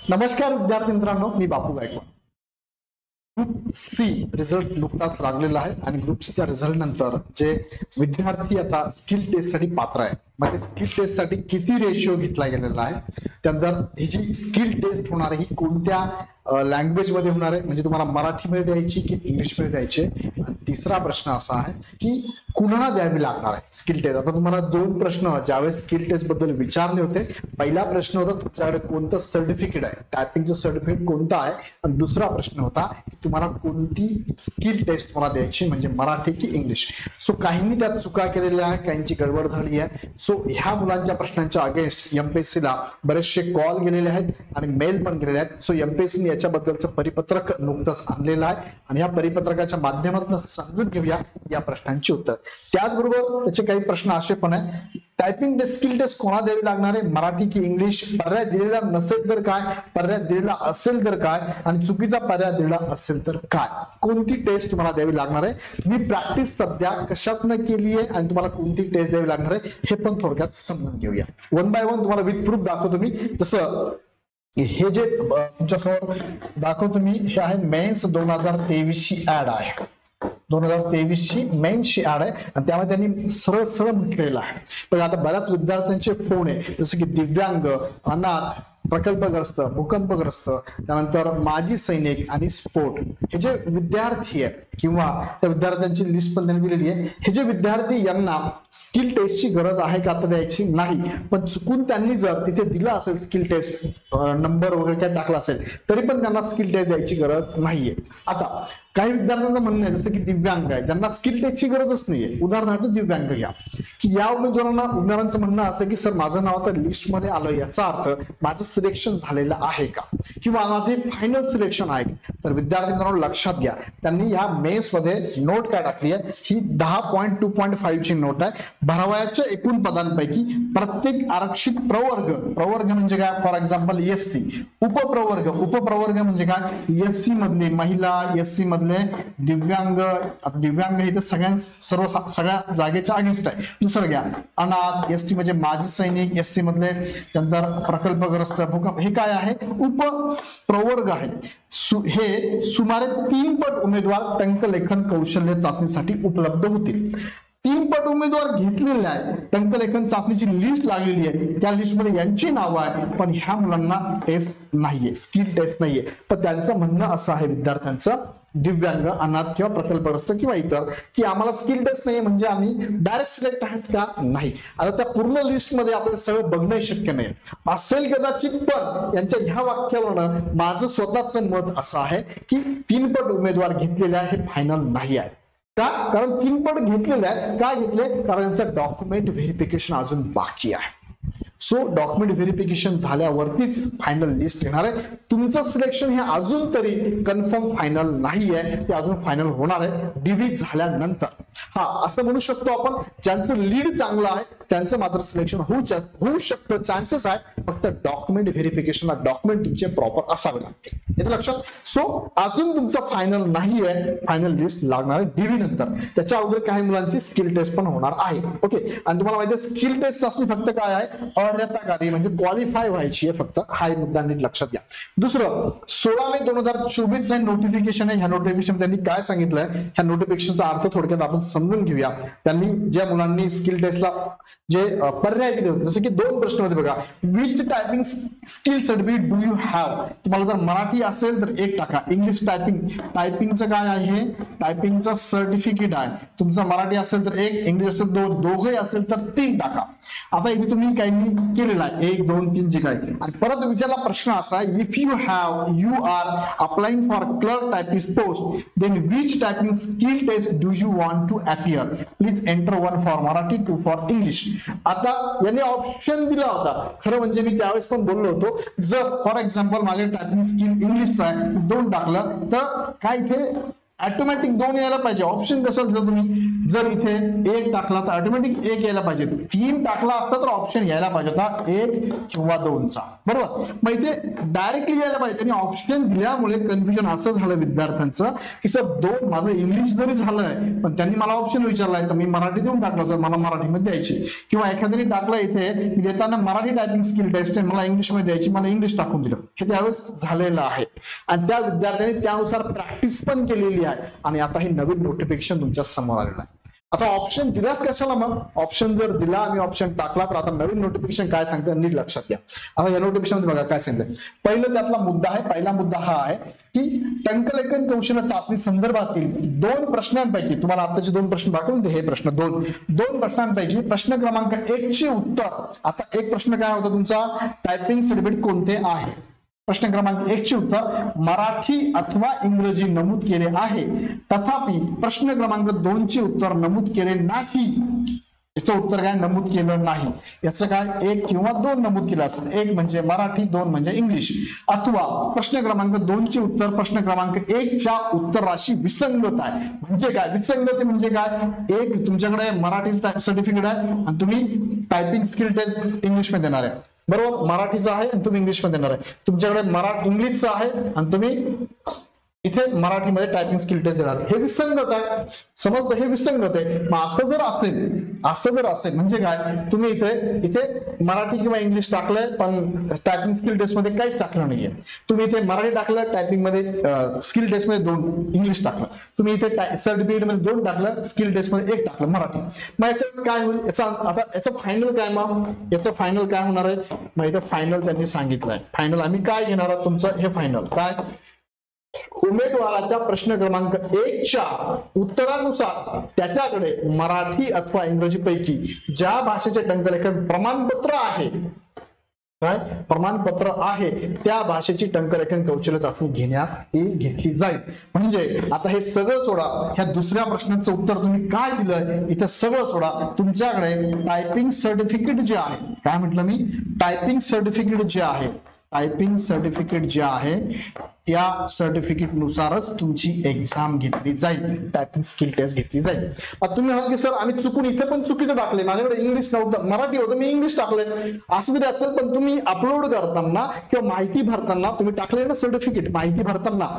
नमस्कार विद्यार्थी मित्रांनो, मी बापू गायकवाड. ग्रुप सी रिझल्ट नुकताच लागलेला आहे आणि ग्रुप सी च्या रिझल्ट नंतर जे विद्यार्थी आता स्किल टेस्ट साठी पात्र आहे, मग स्किल टेस्ट साठी किती रेशिओ घेतला गेलेला आहे, त्यानंतर ही जी स्किल टेस्ट होणार आहे ही कोणत्या लँग्वेज मध्ये होणार आहे, म्हणजे तुम्हाला मराठीमध्ये द्यायची की इंग्लिश मध्ये द्यायची. आणि तिसरा प्रश्न असा आहे की कुणाला द्यावी लागणार आहे स्किल टेस्ट. आता तुम्हाला दोन प्रश्न ज्यावेळेस स्किल टेस्ट बद्दल विचारले होते. पहिला प्रश्न होता तुमच्याकडे कोणतं सर्टिफिकेट आहे, टायपिंगचं सर्टिफिकेट कोणतं आहे, आणि दुसरा प्रश्न होता की तुम्हाला कोणती स्किल टेस्ट तुम्हाला द्यायची, म्हणजे मराठी की इंग्लिश. सो काहींनी त्यात चुका केलेल्या आहे, काहींची गडबड झाली आहे. सो ह्या मुलांच्या प्रश्नांच्या अगेन्स्ट एमपीएससी ला बरेचसे कॉल गेलेले आहेत आणि मेल पण गेलेले आहेत. सो एमपीएससी याच्याबद्दलचं परिपत्रक नुकतंच आणलेलं आहे आणि ह्या परिपत्रकाच्या माध्यमातून समजून घेऊया या प्रश्नांची उत्तर. त्याचबरोबर त्याचे काही प्रश्न असे पण आहे, टायपिंग स्किल टेस्ट कोणाला द्यावी लागणार आहे, मराठी की इंग्लिश, पर्याय दिलेला नसेल तर काय, पर्याय दिलेला असेल तर काय, आणि चुकीचा पर्याय दिलेला असेल तर काय, कोणती टेस्ट तुम्हाला द्यावी लागणार आहे, मी प्रॅक्टिस सध्या कशातनं केली आहे आणि तुम्हाला कोणती टेस्ट द्यावी लागणार आहे हे पण थोडक्यात समजून घेऊया. वन बाय वन तुम्हाला विथ प्रूफ दाखवतो मी. जसं हे जे तुमच्यासमोर दाखवतो मी, हे आहे मेन्स 2023 ची ऍड आहे. 2023 ची मेन्सची ऍड आहे आणि त्यामध्ये त्यांनी सरळ सरळ म्हटलेलं आहे. पण आता बऱ्याच विद्यार्थ्यांचे फोन आहे, जसं की दिव्यांग, अनाथ, प्रकल्पग्रस्त, भूकंपग्रस्त, त्यानंतर माजी सैनिक आणि स्पोर्ट, हे जे विद्यार्थी आहे किंवा त्या विद्यार्थ्यांची लिस्ट पण त्यांनी दिलेली आहे. हे जे विद्यार्थी यांना स्किल टेस्टची गरज आहे का आता द्यायची नाही, पण चुकून त्यांनी जर तिथे दिला असेल स्किल टेस्ट नंबर वगैरे काय टाकला असेल तरी पण त्यांना स्किल टेस्ट द्यायची गरज नाहीये. आता काही विद्यार्थ्यांचं म्हणणं आहे जसं की दिव्यांग आहे, ज्यांना स्किल टेस्टची गरजच नाहीये, उदाहरणार्थ दिव्यांग घ्या, की या उमेदवारांचं म्हणणं असं की सर माझं नाव आता लिस्ट मध्ये आलं, याचा अर्थ माझं सिलेक्शन झालेलं आहे का, किंवा माझे फायनल सिलेक्शन आहे. तर विद्यार्थी मित्रांनो लक्षात घ्या, त्यांनी या मेन्स मध्ये नोट काय टाकली आहे, ही 10.2.5 ची नोट आहे. भरावयाच्या एकूण पदांपैकी प्रत्येक आरक्षित प्रवर्ग म्हणजे काय, फॉर एक्झाम्पल एससी, उपप्रवर्ग म्हणजे काय, एससी मधले महिला, एससी मधले दिव्यांग. दिव्यांग हे तर सगळ्या जागेच्या अगेन्स्ट आहे. दुसरं घ्या अनाथ, एसटी म्हणजे माजी सैनिक, एससी मधले, त्यानंतर प्रकल्पग्रस्त, भूकंप, हे काय आहे, उपप्रवर्ग आहे. हे सुमारे 3 पट उमेदवार टंकलेखन कौशल्य चाचणीसाठी उपलब्ध होतील. 3 पट उमेदवार घेतलेले आहे, टंकलेखन चाचणीची लिस्ट लागलेली आहे, त्या लिस्ट मध्ये यांची नाव आहे, पण ह्या मुलांना टेस्ट नाहीये, स्किल टेस्ट नाहीये. पण त्यांचं म्हणणं असं आहे विद्यार्थ्यांचं, दिव्यांग, अनाथ किंवा प्रकल्पग्रस्त किंवा इतर, की आम्हाला स्किल टेस्ट नाही म्हणजे आम्ही डायरेक्ट सिलेक्ट आहात का, नाही. आता त्या पूर्ण लिस्ट मध्ये आपल्याला सगळं बघणं शक्य नाही असेल कदाचित, पण यांच्या ह्या वाक्यावरून माझं स्वतःचं मत असं आहे की 3 पट उमेदवार घेतलेले आहे हे फायनल नाही आहे. का, कारण 3 पट घेतलेले आहे, का घेतले, कारण यांचं डॉक्युमेंट व्हेरिफिकेशन अजून बाकी आहे. सो डॉक्युमेंट व्हेरिफिकेशन झाल्यावरतीच फायनल लिस्ट येणार आहे. तुमचं सिलेक्शन हे अजून तरी कन्फर्म फायनल नाही आहे, ते अजून फायनल होणार आहे डीव्ही झाल्यानंतर. हा, असं म्हणू शकतो आपण, ज्यांचं लीड चांगलं आहे त्यांचं मात्र सिलेक्शन होऊ शकतं, चान्सेस आहे. फक्त डॉक्युमेंट व्हेरिफिकेशनला डॉक्युमेंट तुमचे प्रॉपर असावे लागते, येतं लक्षात. सो अजून तुमचं फायनल नाही आहे, फायनल लिस्ट लागणार आहे डीव्ही नंतर. त्याच्या अगोदर काही मुलांची स्किल टेस्ट पण होणार आहे. ओके, आणि तुम्हाला माहिती आहे स्किल टेस्ट चाचणी फक्त काय आहे, अर्हताकारी म्हणजे क्वालिफाय व्हायची आहे फक्त, हा मुद्दा नीट लक्षात घ्या. दुसरं, 16 मे 2024 नोटिफिकेशन आहे. ह्या नोटिफिकेशन त्यांनी काय सांगितलंय, ह्या नोटिफिकेशनचा अर्थ थोडक्यात आपण समजून घेऊया. त्यांनी ज्या मुलांनी स्किल टेस्टला जे पर्याय दिले होते, जसं की 2 प्रश्न होते बघा, which typing skill certificate do you have. तुम्हाला जर मराठी असेल तर 1 टाका, इंग्लिश टायपिंगचं काय आहे, टायपिंगचं सर्टिफिकेट आहे. तुमचं मराठी असेल तर 1, इंग्लिश असेल 2, दोघे असेल तर 3 टाका. आता इथे तुम्ही काही केलेला आहे 1, 2, 3 जे काय. आणि परत विचारला प्रश्न असा आहे, if you are applying for clerk typist post, then which typing skill test do you want to appear, please enter 1 for Marathi, 2 for English. आता यांनी ऑप्शन दिला होता, खरं म्हणजे मी त्यावेळेस पण बोललो होतो, जर फॉर एक्झाम्पल माझे टायपिंग स्किल इंग्लिशचं आहे 2 टाकलं तर काय इथे ऑटोमॅटिक 2 यायला पाहिजे. ऑप्शन कशाला दिलं तुम्ही? जर इथे 1 टाकला तर ऑटोमॅटिक 1 यायला पाहिजे. 3 टाकला असता तर ऑप्शन यायला पाहिजे होता 1 किंवा 2चा. बरोबर. मग इथे डायरेक्टली यायला पाहिजे. त्यांनी ऑप्शन दिल्यामुळे कन्फ्युजन असं झालं विद्यार्थ्यांचं की सर 2 माझं इंग्लिश जरी झालंय पण त्यांनी मला ऑप्शन विचारलाय तर मी मराठी देऊन टाकलं सर मला मराठीमध्ये द्यायची. किंवा एखाद्याने टाकलं इथे मी देताना मराठी टायपिंग स्किल टेस्ट आहे मला इंग्लिशमध्ये द्यायची, मला इंग्लिश टाकून दिलं. हे त्यावेळेस झालेलं आहे आणि त्या विद्यार्थ्यांनी त्यानुसार प्रॅक्टिस पण केलेली आहे आणि आता हे नवीन नोटिफिकेशन तुमच्या समोर आलेलं आहे. आता ऑप्शन दिलाच कशाला? मग ऑप्शन जर दिला आम्ही ऑप्शन टाकला तर आता नवीन नोटिफिकेशन काय सांगतं नीट लक्षात घ्या. आता या नोटिफिकेशन मध्ये बघा काय सांगितलं. पहिलं त्यातला मुद्दा आहे, पहिला मुद्दा हा आहे की टंकलेखन कौशल्य चाचणी संदर्भातील 2 प्रश्नांपैकी तुम्हाला आताचे 2 प्रश्न दाखवून हे प्रश्न 2 प्रश्नांपैकी प्रश्न क्रमांक 1 चे उत्तर. आता एक प्रश्न काय होता तुमचा? टायपिंग सर्टिफिकेट कोणते आहे? प्रश्न क्रमांक 1 चे उत्तर मराठी अथवा इंग्रजी नमूद केले आहे. तथापि प्रश्न क्रमांक 2 चे उत्तर नमूद केले नाही. याचं उत्तर काय? नमूद केलं नाही. याचं काय? 1 किंवा 2 नमूद केलं असेल. 1 म्हणजे मराठी, 2 म्हणजे इंग्लिश. अथवा प्रश्न क्रमांक 2 चे उत्तर प्रश्न क्रमांक 1 च्या उत्तराशी विसंगत आहे. म्हणजे काय विसंगती? म्हणजे काय? 1 तुमच्याकडे मराठी सर्टिफिकेट आहे आणि तुम्ही टायपिंग स्किल टेस्ट इंग्लिश मध्ये देणार आहे. बरोबर. मराठीचा आहे आणि तुम्ही इंग्लिश मध्ये देणार आहे. तुमच्याकडे इंग्लिशचा आहे आणि तुम्ही इथे मराठीमध्ये टायपिंग स्किल टेस्ट देणार. हे विसंगत आहे. समजलं? हे विसंगत आहे. मग असं जर असेल म्हणजे काय? तुम्ही इथे मराठी किंवा इंग्लिश टाकलंय पण टायपिंग स्किल टेस्ट मध्ये काहीच टाकलं नाहीये. तुम्ही इथे मराठी टाकलं टायपिंग मध्ये स्किल टेस्ट मध्ये 2 इंग्लिश टाकलं. तुम्ही इथे सर्टिफिकेट मध्ये 2 टाकलं स्किल टेस्ट मध्ये 1 टाकलं मराठी. मग याच्यात काय होईल? याचं फायनल काय? मग याचं फायनल काय होणार आहे? मग इथं फायनल त्यांनी सांगितलंय. फायनल आम्ही काय घेणार आहोत? तुमचं हे फायनल काय? उमेदवाराच्या प्रश्न क्रमांक 1 च्या उत्तरानुसार त्याच्याकडे मराठी अथवा इंग्रजी पैकी ज्या भाषेचे टंकलेखन प्रमाणपत्र आहे काय प्रमाणपत्र आहे त्या भाषेची टंकलेखन कौशल्य चाचणी घेतली जाईल. म्हणजे आता हे सगळं सोडा. ह्या दुसऱ्या प्रश्नाचं उत्तर तुम्ही काय दिलंय इथं सगळं सोडा. तुमच्याकडे टायपिंग सर्टिफिकेट जे आहे काय म्हटलं मी? टायपिंग सर्टिफिकेट जे आहे त्या सर्टिफिकेट नुसारच तुमची एक्झाम घेतली जाईल. टायपिंग स्किल टेस्ट घेतली जाईल. आता तुम्ही म्हणाल की सर आम्ही चुकून इथे पण चुकीचं टाकले, माझ्याकडे इंग्लिश नव्हतं मराठी होतं मी इंग्लिश टाकले. असं जरी असेल पण तुम्ही अपलोड करताना किंवा माहिती भरताना तुम्ही टाकले ना सर्टिफिकेट माहिती भरताना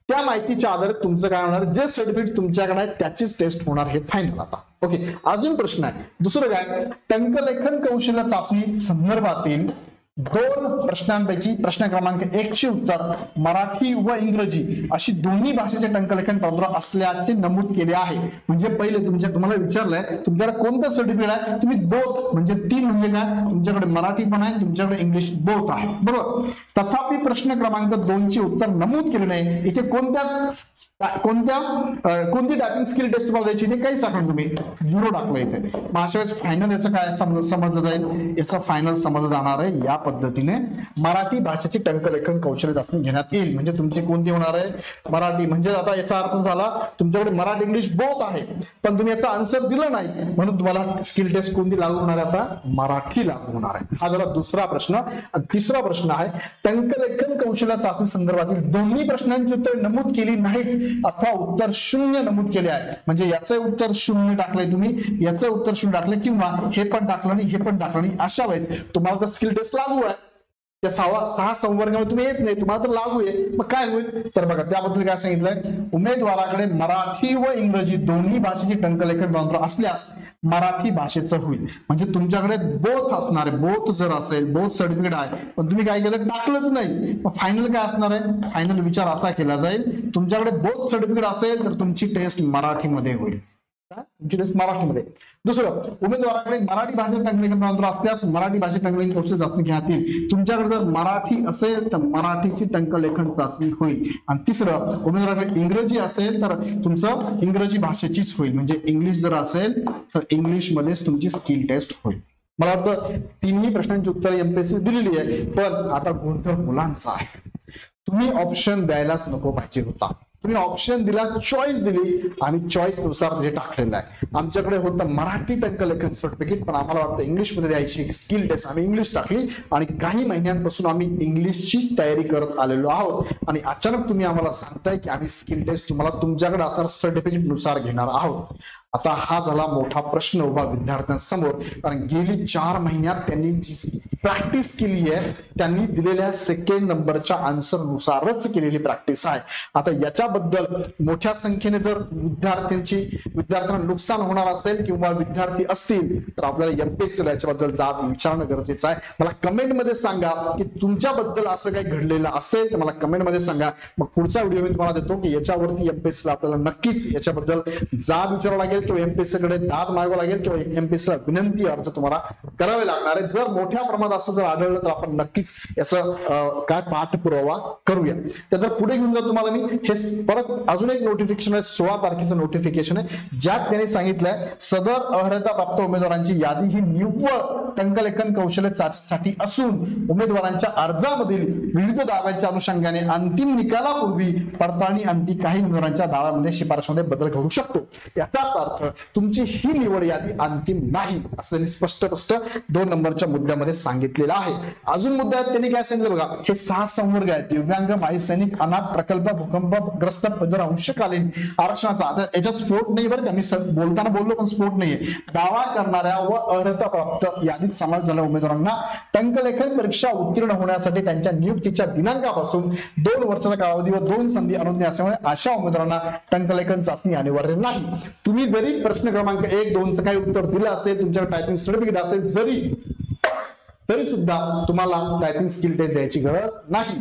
त्या माहितीच्या आधारे तुमचं काय होणार? जे सर्टिफिकेट तुमच्याकडे आहे त्याचीच टेस्ट होणार. हे फायनल. आता ओके अजून प्रश्न आहे दुसरं काय? टंकलेखन कौशल्य चाचणी संदर्भातील 2 प्रश्नांपैकी प्रश्न क्रमांक 1 चे उत्तर मराठी व इंग्रजी अशी दोन्ही भाषेचे टंकलेखन प्रमाणपत्र असल्याचे नमूद केले आहे. म्हणजे पहिले तुम्हाला विचारलंय तुमच्याकडे कोणतं सर्टिफिकेट आहे? तुम्ही बोथ म्हणजे 3 म्हणजे काय? तुमच्याकडे मराठी पण आहे तुमच्याकडे इंग्लिश बोथ आहे. बरोबर. तथापि प्रश्न क्रमांक 2 चे उत्तर नमूद केले नाही. इथे कोणती टायपिंग स्किल टेस्ट तुम्हाला द्यायची ते काहीच टाकलं तुम्ही 0 टाकलं इथे. मग अशा वेळेस फायनल याचं काय समजलं जाईल? याचं फायनल समजलं जाणार आहे या पद्धतीने मराठी भाषेची टंकलेखन कौशल्य चाचणी घेण्यात येईल. म्हणजे तुमची कोणती होणार आहे? मराठी. म्हणजे आता याचा अर्थ झाला तुमच्याकडे मराठी इंग्लिश बोथ आहे पण तुम्ही याचा आन्सर दिला नाही म्हणून तुम्हाला स्किल टेस्ट कोणती लागू होणार आहे? आता मराठी लागू होणार आहे. हा झाला दुसरा प्रश्न. तिसरा प्रश्न आहे टंकलेखन कौशल्य चाचणी संदर्भातील दोन्ही प्रश्नांची उत्तर नमूद केली नाहीत अथवा उत्तर 0 नमूद केले आहे. म्हणजे याचं उत्तर 0 टाकलंय तुम्ही याचं उत्तर 0 टाकलं किंवा हे पण टाकलं नाही हे पण टाकलं नाही. अशा वेळेस तुम्हाला तर स्किल टेस्ट लागू आहे. त्या 6 संवर्गामध्ये तुम्ही येत नाही तुम्हाला तर लागू आहे. मग काय होईल? तर बघा त्याबद्दल काय सांगितलंय? उमेदवाराकडे मराठी व इंग्रजी दोन्ही भाषेची टंकलेखन प्रमाणपत्र असल्यास मराठी भाषेचं होईल. म्हणजे तुमच्याकडे बोथ असणार आहे. बोथ जर असेल बोथ सर्टिफिकेट आहे पण तुम्ही काय केलं? टाकलंच नाही. मग फायनल काय असणार आहे? फायनल विचार असा केला जाईल तुमच्याकडे बोथ सर्टिफिकेट असेल तर तुमची टेस्ट मराठीमध्ये होईल. तुमची टेस्ट मराठीमध्ये. दुसरं उमेदवाराकडे मराठी भाषेत टंकलेखन प्रमाणपत्र असल्यास मराठी भाषेत टंकलेखन कौशल्य चाचणी घेण्यात येईल. तुमच्याकडे जर मराठी असेल तर मराठीची टंकलेखन चाचणी होईल. आणि तिसरं उमेदवाराकडे इंग्रजी असेल तर तुमचं इंग्रजी भाषेचीच होईल. म्हणजे इंग्लिश जर असेल तर इंग्लिश मध्येच तुमची स्किल टेस्ट होईल. मला वाटतं 3ही प्रश्नांची उत्तर एमपीएससी दिलेली आहे पण आता गोंधळ मुलांचा आहे. तुम्ही ऑप्शन द्यायलाच नको पाहिजे होता. तुम्ही ऑप्शन दिला, चॉईस दिली आणि चॉईस नुसार जे टाकलेलं आहे. आमच्याकडे होतं मराठी टंकलेखन सर्टिफिकेट, पण आम्हाला वाटतं इंग्लिश मध्ये द्यायची स्किल टेस्ट. आम्ही इंग्लिश टाकली आणि काही महिन्यांपासून आम्ही इंग्लिशची तयारी करत आलेलो आहोत आणि अचानक तुम्ही आम्हाला सांगताय की आम्ही स्किल टेस्ट तुम्हाला तुमच्याकडे असणाऱ्या सर्टिफिकेट नुसार घेणार आहोत. आता हा झाला मोठा प्रश्न उभा विद्यार्थ्यांसमोर, कारण गेली 4 महिन्यात त्यांनी जी प्रॅक्टिस केली आहे त्यांनी दिलेल्या सेकंड नंबरच्या आन्सर नुसारच केलेली प्रॅक्टिस आहे. आता याच्याबद्दल मोठ्या संख्येने जर विद्यार्थ्यांना नुकसान होणार असेल किंवा विद्यार्थी असतील तर आपल्याला एमपीएससी याच्याबद्दल जाब विचारणं गरजेचं आहे. मला कमेंट मध्ये सांगा की तुमच्याबद्दल असं काही घडलेलं असेल तर मला कमेंट मध्ये सांगा. मग पुढचा व्हिडिओ मी तुम्हाला देतो की याच्यावरती एमपीएससी आपल्याला नक्कीच याच्याबद्दल जाब विचारावा लागेल किंवा एमपीएससी कडे दाद मागावा लागेल किंवा एमपीएससी ला विनंती अर्ज तुम्हाला करावे लागणार आहे. जर मोठ्या प्रमाणात असं जर आढळलं तर आपण नक्कीच याचा काय पाठपुरावा करूया. त्यानंतर पुढे घेऊन जातो तुम्हाला मी हे परत अजून एक नोटिफिकेशन आहे, 16 तारखेचं नोटिफिकेशन आहे, ज्यात त्यांनी सांगितलंय सदर अर्हता प्राप्त उमेदवारांची यादी ही निव्वळ टंकलेखन कौशल्य चाचणीसाठी असून उमेदवारांच्या अर्जामधील विविध दाव्यांच्या अनुषंगाने अंतिम निकालापूर्वी पडताळणी अंती काही उमेदवारांच्या दाव्यामध्ये शिफारशीमध्ये बदल घडू शकतो. याचाच अर्थ तुमची ही निवड यादी अंतिम नाही असं स्पष्ट 2 नंबरच्या मुद्द्यामध्ये सांगितलेलं आहे. अजून मुद्द्यात त्यांनी काय सांगितलं बघा, हे 6 संवर्ग आहेत, दिव्यांग, माजी सैनिक, अनाथ, प्रकल्प, भूकंपग्रस्त, पदर, अंशकालीन आरक्षणाचा. आता याच्यात स्फोट नाही बरं का, मी बोलताना बोललो पण स्फोट नाहीये. दावा करणाऱ्या व अर्हता प्राप्त यादीत समावेश झालेल्या उमेदवारांना टंकलेखन परीक्षा उत्तीर्ण होण्यासाठी त्यांच्या नियुक्तीच्या दिनांकापासून 2 वर्षाचा कालावधी व 2 संधी अनुज्ञा असल्यामुळे अशा उमेदवारांना टंकलेखन चाचणी अनिवार्य नाही. तुम्ही जरी प्रश्न क्रमांक 1, 2 चं काही उत्तर दिलं असेल, तुमच्याकडे टायपिंग सर्टिफिकेट असेल तरी सुद्धा तुम्हाला टायपिंग स्किल टेस्ट द्यायची गरज नाही.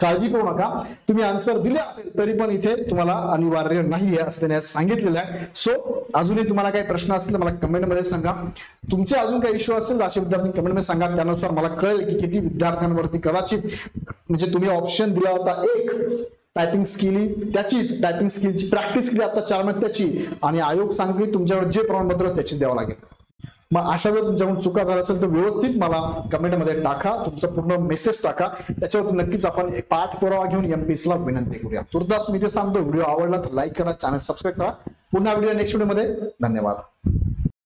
काळजी करू नका, तुम्ही आन्सर दिले असेल तरी पण इथे तुम्हाला अनिवार्य नाहीये असं त्याने सांगितलेलं आहे. सो अजूनही तुम्हाला काही प्रश्न असतील तर मला कमेंट मध्ये सांगा. तुमचे अजून काही इश्यू असेल असे विद्यार्थी कमेंट मध्ये सांगा, त्यानुसार मला कळेल की किती विद्यार्थ्यांवरती कदाचित म्हणजे तुम्ही ऑप्शन दिला होता 1 टायपिंग स्किल, त्याचीच टायपिंग स्किलची प्रॅक्टिस केली आता 4 महिन्यात त्याची, आणि आयोग सांगतो तुमच्यावर जे प्रमाणपत्र त्याची द्यावं लागेल. मग अशा वेळेस तुमच्याकडून चुका झाल्या असेल तर व्यवस्थित मला कमेंट मध्ये टाका, तुमचा पूर्ण मेसेज टाका, त्याच्यावरती नक्कीच आपण पाठपुरावा घेऊन एमपीएससी ला विनंती करूया. तुर्तास मी ते सांगतो, व्हिडिओ आवडला तर लाईक करा, चॅनल सबस्क्राईब करा. पुन्हा व्हिडिओ नेक्स्ट व्हिडिओ मध्ये. धन्यवाद.